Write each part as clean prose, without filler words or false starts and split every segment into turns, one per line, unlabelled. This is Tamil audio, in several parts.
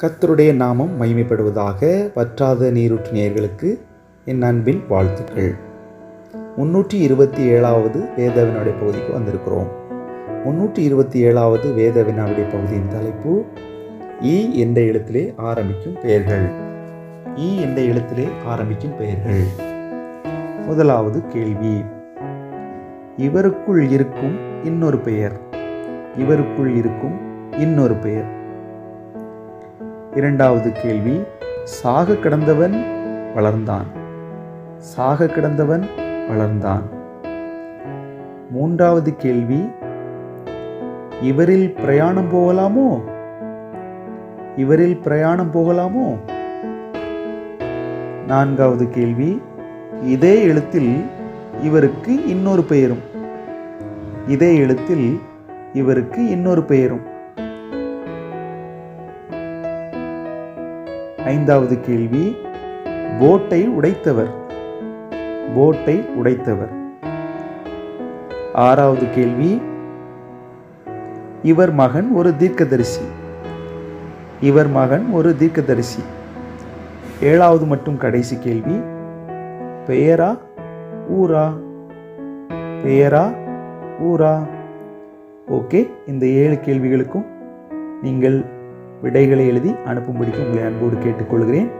கர்த்தருடைய நாமம் மகிமைப்படுவதாக. வற்றாத நீரூற்று நேயர்களுக்கு என் அன்பின் வாழ்த்துக்கள். 327வது வேத வினாவுடைய பகுதிக்கு வந்திருக்கிறோம். 327வது வேத வினாவுடைய பகுதியின் தலைப்பு ஈ என்ற எழுத்திலே ஆரம்பிக்கும் பெயர்கள். ஈ என்ற எழுத்திலே ஆரம்பிக்கும் பெயர்கள். முதலாவது கேள்வி, இவருக்குள் இருக்கும் இன்னொரு பெயர். இவருக்குள் இருக்கும் இன்னொரு பெயர். இரண்டாவது கேள்வி, சாக கிடந்தவன் வளர்ந்தான். சாக கிடந்தவன் வளர்ந்தான். மூன்றாவது கேள்வி, இவரில் பிரயாணம் போகலாமோ. இவரில் பிரயாணம் போகலாமோ. நான்காவது கேள்வி, இதே எழுத்தில் இவருக்கு இன்னொரு பெயரும். இதே எழுத்தில் இவருக்கு இன்னொரு பெயரும். ஐந்தாவது கேள்வி, போட்டை உடைத்தவர். போட்டை உடைத்தவர். ஆறாவது கேள்வி, இவர் மகன் ஒரு தீர்க்கதரிசி. இவர் மகன் ஒரு தீர்க்கதரிசி. ஏழாவது மற்றும் கடைசி கேள்வி, பெயரா ஊரா. பெயரா ஊரா. ஓகே, இந்த 7 கேள்விகளுக்கும் நீங்கள் விடைகளை எழுதி அனுப்பும்படிக்கு உங்களை அன்போடு கேட்டுக்கொள்கிறேன்.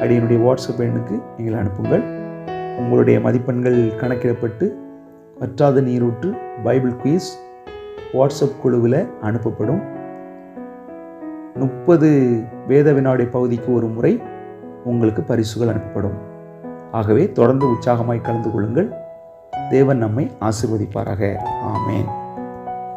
அடியனுடைய வாட்ஸ்அப் எண்ணுக்கு நீங்கள் அனுப்புங்கள். உங்களுடைய மதிப்பெண்கள் கணக்கிடப்பட்டு வற்றாத நீரூற்று பைபிள் குயிஸ் வாட்ஸ்அப் குழுவில் அனுப்பப்படும். 30 வேத வினாவுடைய பகுதிக்கு ஒரு முறை உங்களுக்கு பரிசுகள் அனுப்பப்படும். ஆகவே தொடர்ந்து உற்சாகமாய் கலந்து கொள்ளுங்கள். தேவன் நம்மை ஆசீர்வதிப்பாராக. ஆமென்.